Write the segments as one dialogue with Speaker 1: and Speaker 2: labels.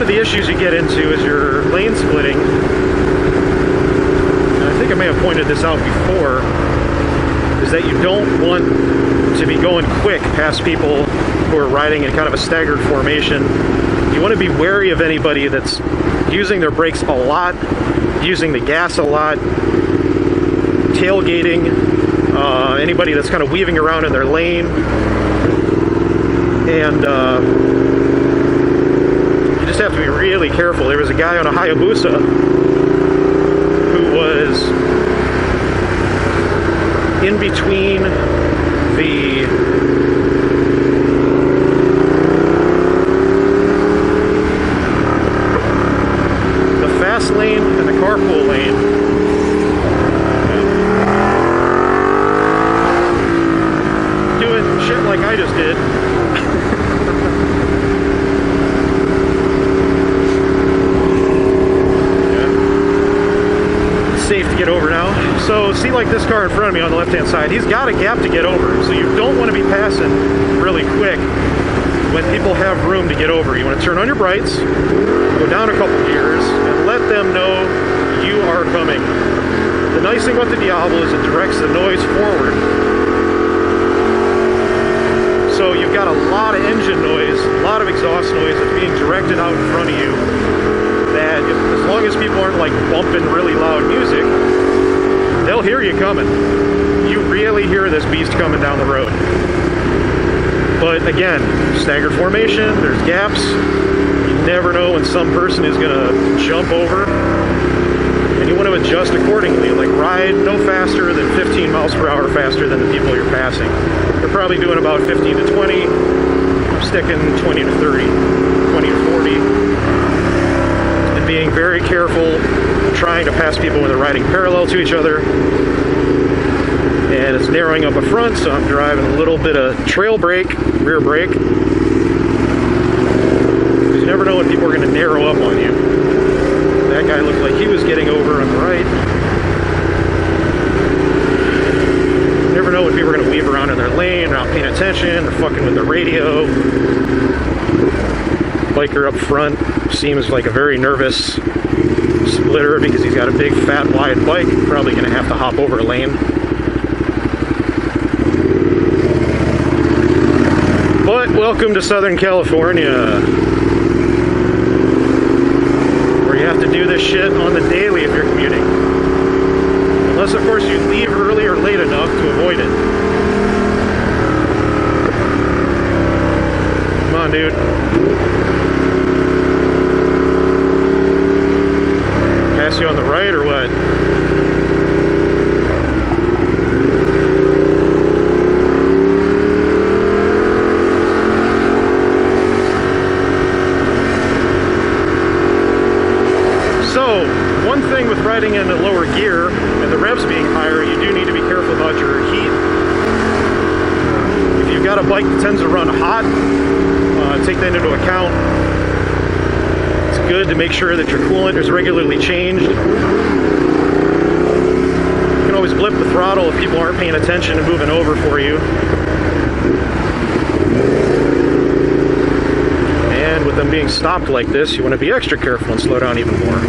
Speaker 1: of the issues you get into is your lane splitting. And I think I may have pointed this out before, is that you don't want to be going quick past people who are riding in kind of a staggered formation. You want to be wary of anybody that's using their brakes a lot, using the gas a lot, tailgating, anybody that's kind of weaving around in their lane. And you just have to be really careful. There was a guy on a Hayabusa who was in between the fast lane and the carpool lane. Doing shit like I just did. Safe to get over now. So see, like this car in front of me on the left hand side, he's got a gap to get over, so you don't want to be passing really quick when people have room to get over. You want to turn on your brights, go down a couple gears, and let them know you are coming. The nice thing about the Diavel is it directs the noise forward, so you've got a lot of engine noise, a lot of exhaust noise that's being directed out in front of you, that as long as people aren't like bumping really loud music, they'll hear you coming. You really hear this beast coming down the road. But again, staggered formation, there's gaps. You never know when some person is gonna jump over. And you want to adjust accordingly, like ride no faster than 15 miles per hour faster than the people you're passing. They're probably doing about 15 to 20. I'm sticking 20 to 30, 20 to 40. Being very careful, trying to pass people when they're riding parallel to each other. And it's narrowing up a front, so I'm driving a little bit of trail brake, rear brake. You never know when people are going to narrow up on you. That guy looked like he was getting over on the right. You never know when people are going to weave around in their lane, not paying attention, they're fucking with their radio. Biker up front seems like a very nervous splitter because he's got a big, fat, wide bike. Probably going to have to hop over a lane. But welcome to Southern California, where you have to do this shit on the daily if you're commuting. Unless, of course, you leave early or late enough to avoid it. Come on, dude. Pass you on the right or what? So, one thing with riding in a lower gear and the revs being higher, you do need to be careful about your heat. If you've got a bike that tends to run hot, take that into account. Good to make sure that your coolant is regularly changed. You can always blip the throttle if people aren't paying attention and moving over for you. And with them being stopped like this, you want to be extra careful and slow down even more.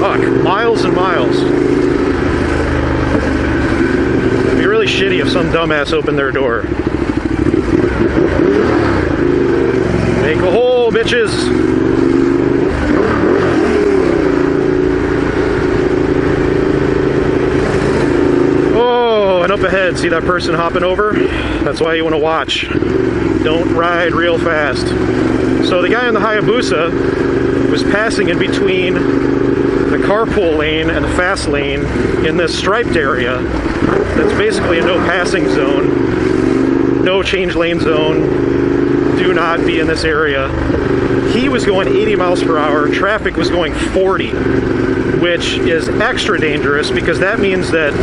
Speaker 1: Fuck, miles and miles. It'd be really shitty if some dumbass opened their door. Make a hole, bitches! Oh, and up ahead, see that person hopping over? That's why you want to watch. Don't ride real fast. So the guy in the Hayabusa was passing in between the carpool lane and the fast lane in this striped area. That's basically a no passing zone, no change lane zone. Do not be in this area. He was going 80 miles per hour, traffic was going 40, which is extra dangerous because that means that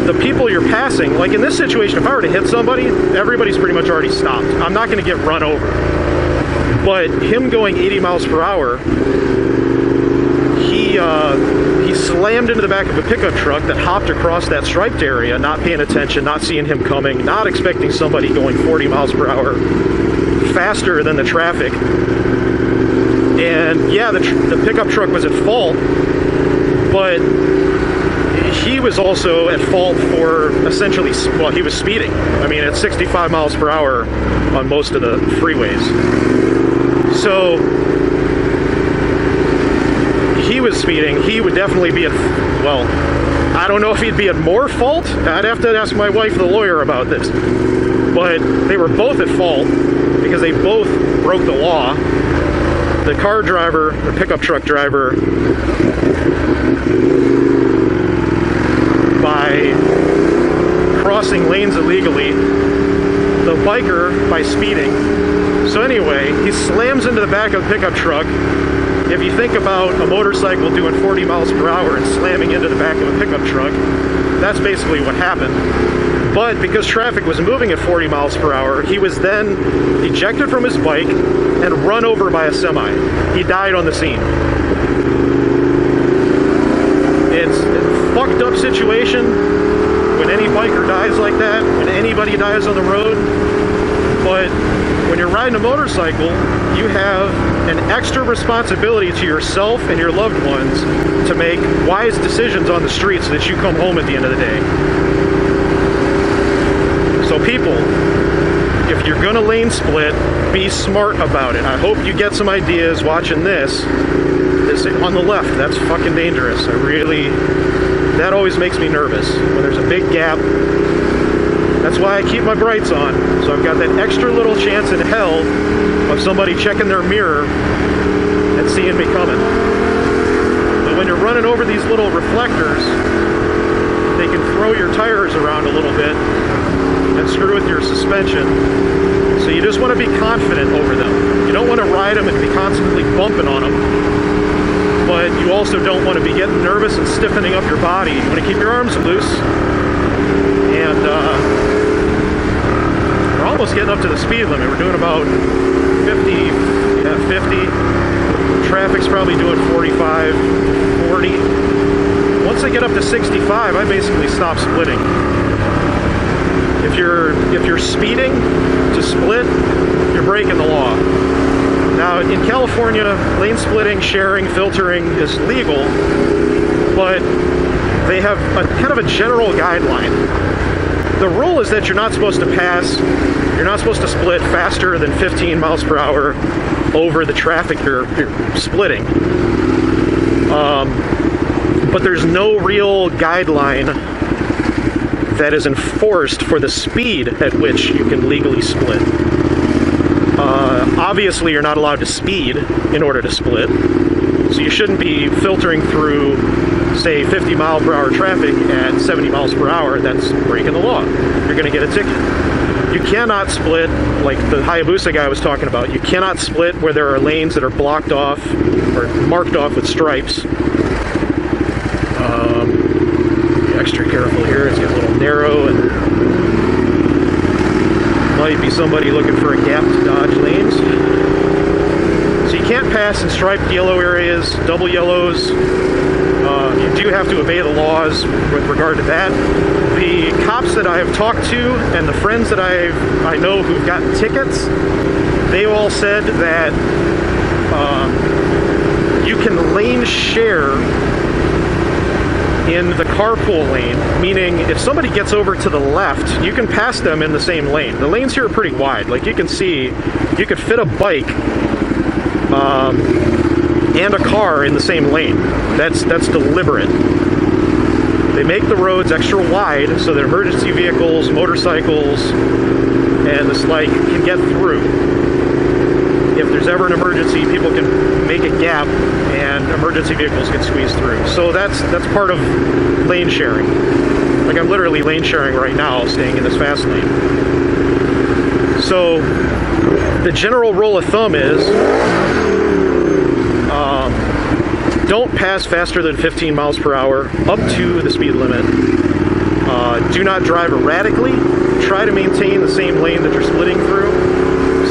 Speaker 1: the people you're passing, like in this situation, if I were to hit somebody, everybody's pretty much already stopped. I'm not going to get run over. But him going 80 miles per hour, he slammed into the back of a pickup truck that hopped across that striped area, not paying attention, not seeing him coming, not expecting somebody going 40 miles per hour faster than the traffic. And yeah, the pickup truck was at fault, but he was also at fault for essentially, well, he was speeding. I mean, at 65 miles per hour on most of the freeways. So he was speeding. He would definitely be at, well, I don't know if he'd be at more fault. I'd have to ask my wife, the lawyer, about this. But they were both at fault because they both broke the law. The car driver, the pickup truck driver, by crossing lanes illegally, the biker by speeding. So anyway, he slams into the back of the pickup truck. If you think about a motorcycle doing 40 miles per hour and slamming into the back of a pickup truck, that's basically what happened. But because traffic was moving at 40 miles per hour, he was then ejected from his bike and run over by a semi. He died on the scene. It's a fucked up situation when any biker dies like that, when anybody dies on the road. But when you're riding a motorcycle, you have an extra responsibility to yourself and your loved ones to make wise decisions on the street so that you come home at the end of the day. So people, if you're gonna lane split, be smart about it. I hope you get some ideas watching this. This on the left, that's fucking dangerous. That always makes me nervous when there's a big gap. That's why I keep my brights on. So I've got that extra little chance in hell of somebody checking their mirror and seeing me coming. But when you're running over these little reflectors, they can throw your tires around a little bit and screw with your suspension. So you just want to be confident over them. You don't want to ride them and be constantly bumping on them. But you also don't want to be getting nervous and stiffening up your body. You want to keep your arms loose. And we're almost getting up to the speed limit. We're doing about 50. Traffic's probably doing 45, 40. Once I get up to 65, I basically stop splitting. If you're speeding to split, you're breaking the law. Now in California, lane splitting, sharing, filtering is legal, but they have a kind of a general guideline. The rule is that you're not supposed to split faster than 15 miles per hour over the traffic you're splitting. But there's no real guideline that is enforced for the speed at which you can legally split. Obviously, you're not allowed to speed in order to split, so you shouldn't be filtering through, say, 50 mile per hour traffic at 70 miles per hour. That's breaking the law. You're going to get a ticket. You cannot split, like the Hayabusa guy was talking about, you cannot split where there are lanes that are blocked off or marked off with stripes. Be extra careful here. It's getting a little narrow and might be somebody looking for a gap to dodge lanes. So you can't pass in striped yellow areas, double yellows. You do have to obey the laws with regard to that. The cops that I have talked to and the friends that I know who've gotten tickets, they all said that you can lane share in the carpool lane, meaning if somebody gets over to the left, you can pass them in the same lane. The lanes here are pretty wide. Like you can see, you could fit a bike and a car in the same lane. That's deliberate. They make the roads extra wide so that emergency vehicles, motorcycles, and the like can get through. If there's ever an emergency, people can make a gap and emergency vehicles can squeeze through. So that's part of lane sharing. Like I'm literally lane sharing right now, staying in this fast lane. So the general rule of thumb is don't pass faster than 15 miles per hour up to the speed limit. Do not drive erratically. Try to maintain the same lane that you're splitting through.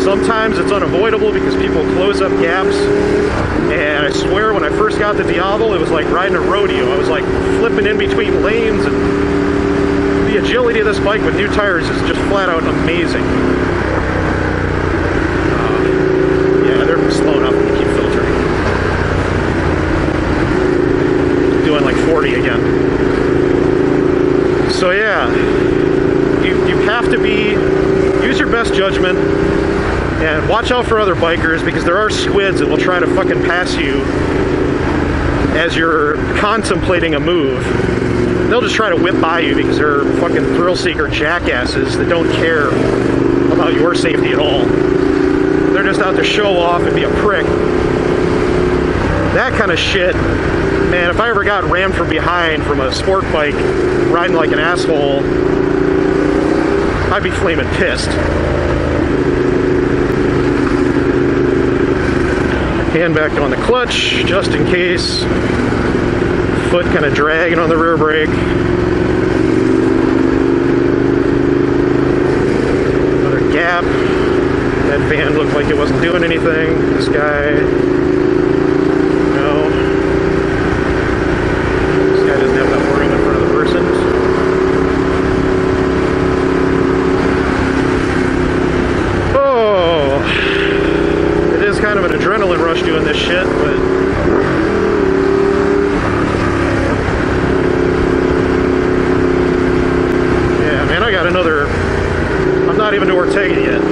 Speaker 1: Sometimes it's unavoidable because people close up gaps. And I swear when I first got the Diavel, it was like riding a rodeo. I was like flipping in between lanes, and the agility of this bike with new tires is just flat out amazing. slow enough to keep filtering. Doing like 40 again. So yeah, you have to use your best judgment and watch out for other bikers, because there are squids that will try to fucking pass you as you're contemplating a move. They'll just try to whip by you because they're fucking thrill seeker jackasses that don't care about your safety at all. They're just out to show off and be a prick. That kind of shit, man, if I ever got rammed from behind from a sport bike riding like an asshole, I'd be flaming pissed. Hand back on the clutch, just in case. Foot kind of dragging on the rear brake. Another gap. That van looked like it wasn't doing anything. This guy, no. This guy doesn't have enough room in front of the person. Oh, it is kind of an adrenaline rush doing this shit, but I got another, I'm not even to Ortega yet.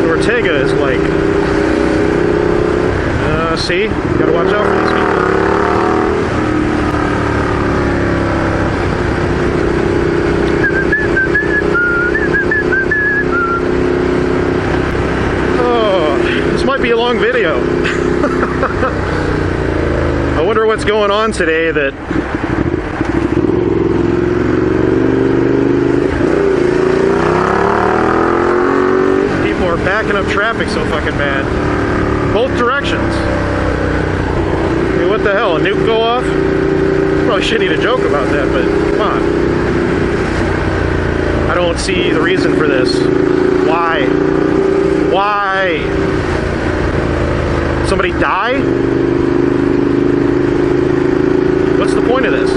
Speaker 1: Ortega is like, see, gotta watch out for these people. Oh, this might be a long video. I wonder what's going on today that people are backing up traffic so fucking bad. Both directions. I mean, what the hell? A nuke go off? Probably shouldn't need a joke about that, but come on. I don't see the reason for this. Why? Why? Somebody die? What's the point of this?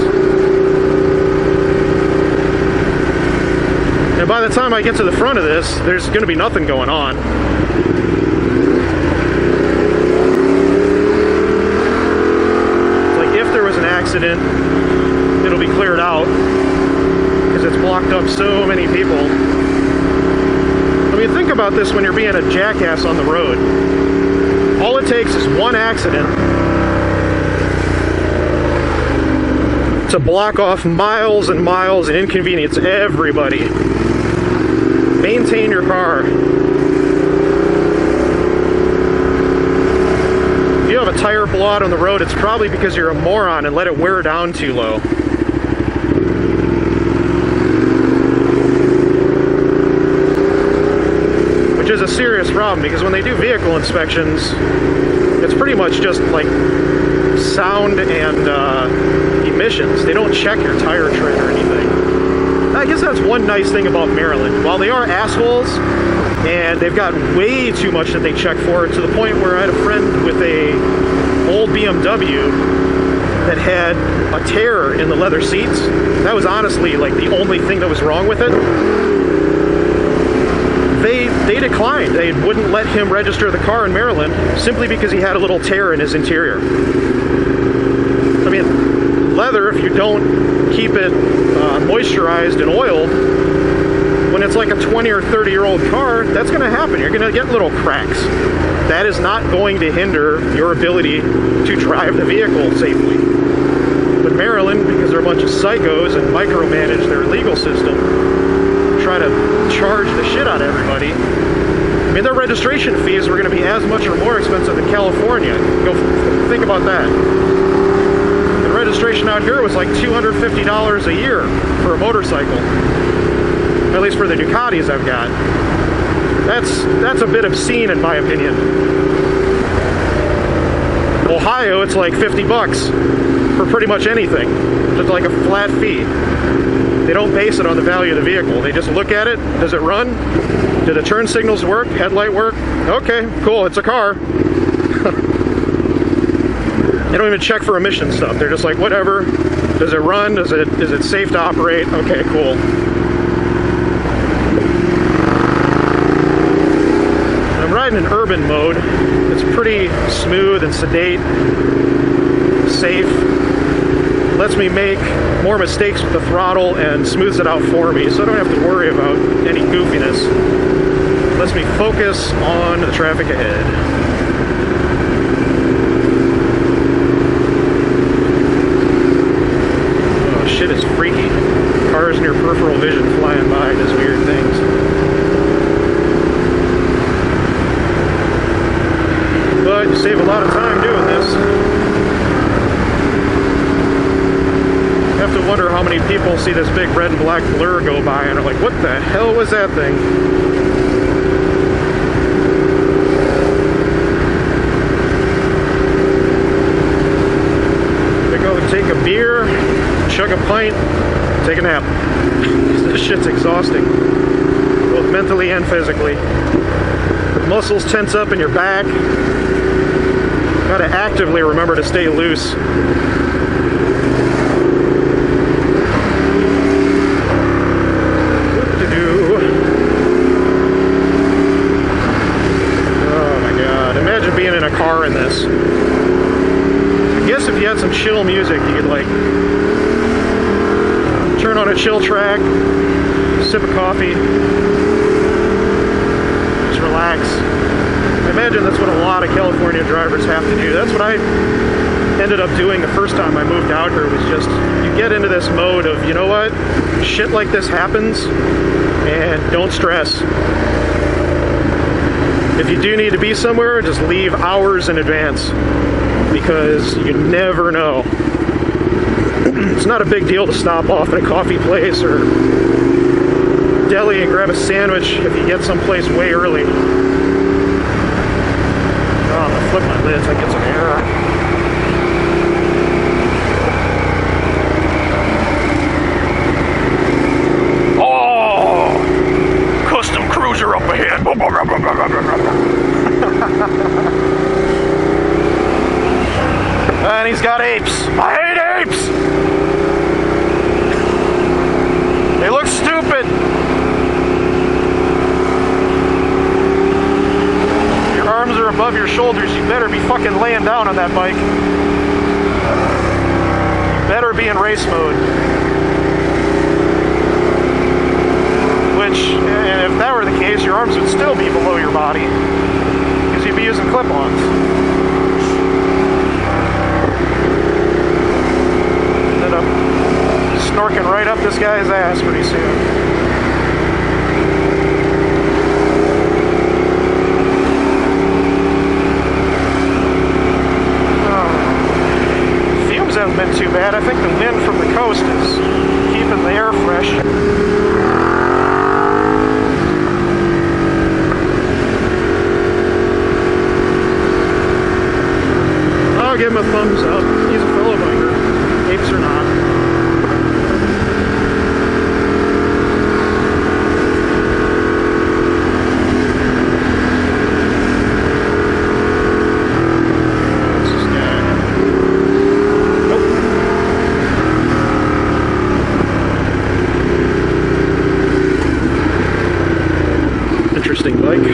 Speaker 1: And by the time I get to the front of this, there's going to be nothing going on. It's like if there was an accident, it'll be cleared out because it's blocked up so many people. I mean, think about this when you're being a jackass on the road. All it takes is one accident to block off miles and miles and inconvenience everybody. Maintain your car. If you have a tire blowout on the road, it's probably because you're a moron and let it wear down too low. Which is a serious problem, because when they do vehicle inspections, it's pretty much just like sound and emissions. They don't check your tire tread or anything. I guess that's one nice thing about Maryland. While they are assholes, and they've got way too much that they check for, to the point where I had a friend with a old BMW that had a tear in the leather seats. That was honestly like the only thing that was wrong with it. They declined. They wouldn't let him register the car in Maryland simply because he had a little tear in his interior. I mean, leather, if you don't keep it moisturized and oiled, when it's like a 20 or 30-year-old car, that's going to happen. You're going to get little cracks. That is not going to hinder your ability to drive the vehicle safely. But Maryland, because they're a bunch of psychos and micromanage their legal system, try to charge the shit out of everybody. I mean, their registration fees were going to be as much or more expensive than California. Go think about that. The registration out here was like $250 a year for a motorcycle. At least for the Ducatis I've got. That's a bit obscene in my opinion. Ohio, it's like 50 bucks for pretty much anything. Just like a flat fee. They don't base it on the value of the vehicle. They just look at it. Does it run? Do the turn signals work? Headlight work? Okay, cool, it's a car. They don't even check for emission stuff. They're just like, whatever. Does it run? Is it safe to operate? Okay, cool. ride in an urban mode, it's pretty smooth and sedate, safe. Lets me make more mistakes with the throttle and smooths it out for me, so I don't have to worry about any goofiness. Lets me focus on the traffic ahead. Oh, shit is freaky. Cars in your peripheral vision flying by does weird things. But you save a lot of time doing this. I have to wonder how many people see this big red and black blur go by and are like, what the hell was that thing? They go take a beer, chug a pint, take a nap. This shit's exhausting, both mentally and physically. Muscles tense up in your back. Gotta actively remember to stay loose. Being in a car in this. I guess if you had some chill music, you could like turn on a chill track, sip a coffee, just relax. I imagine that's what a lot of California drivers have to do. That's what I ended up doing the first time I moved out here, was just, you get into this mode of, you know what, shit like this happens, and don't stress. If you do need to be somewhere, just leave hours in advance, because you never know. It's not a big deal to stop off at a coffee place or deli and grab a sandwich if you get someplace way early. Oh, I'm gonna flip my lids, I get some air. Up ahead. And he's got apes. I hate apes. They look stupid. Your arms are above your shoulders. You better be fucking laying down on that bike. You better be in race mode. Which, and if that were the case, your arms would still be below your body, because you'd be using clip-ons. End up snorking right up this guy's ass pretty soon. Fumes haven't been too bad. I think the wind from the coast is keeping the air fresh. Give him a thumbs up. He's a fellow biker. Apes or not. What's this guy? Nope. Interesting bike.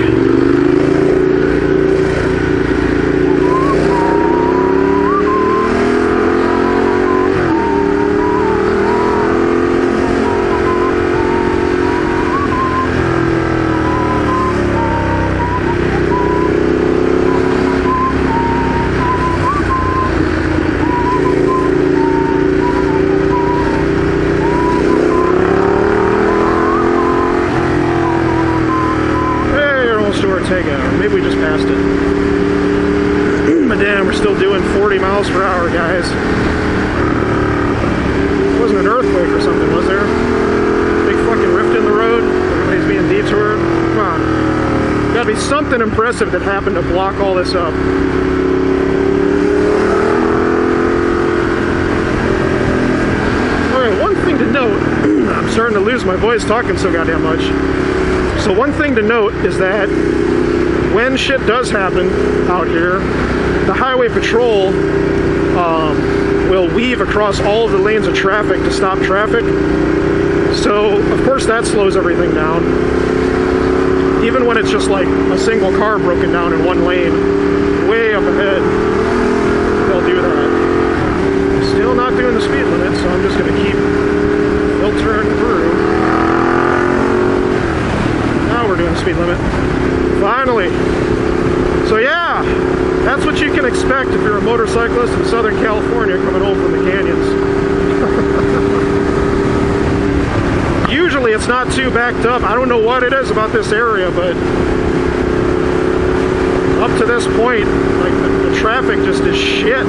Speaker 1: Maybe we just passed it. But damn, we're still doing 40 miles per hour, guys. It wasn't an earthquake or something, was there? Big fucking rift in the road? Everybody's being detoured? Come on. Gotta be something impressive that happened to block all this up. Alright, one thing to note, I'm starting to lose my voice talking so goddamn much. So one thing to note is that when shit does happen out here, the highway patrol will weave across all of the lanes of traffic to stop traffic. So, of course, that slows everything down. even when it's just like a single car broken down in one lane, way up ahead, they'll do that. Still not doing the speed limit, so I'm just going to keep filtering through. Now we're doing the speed limit. Finally. So yeah, that's what you can expect if you're a motorcyclist in Southern California coming home from the canyons. Usually it's not too backed up. I don't know what it is about this area, but up to this point, like the traffic just is shit.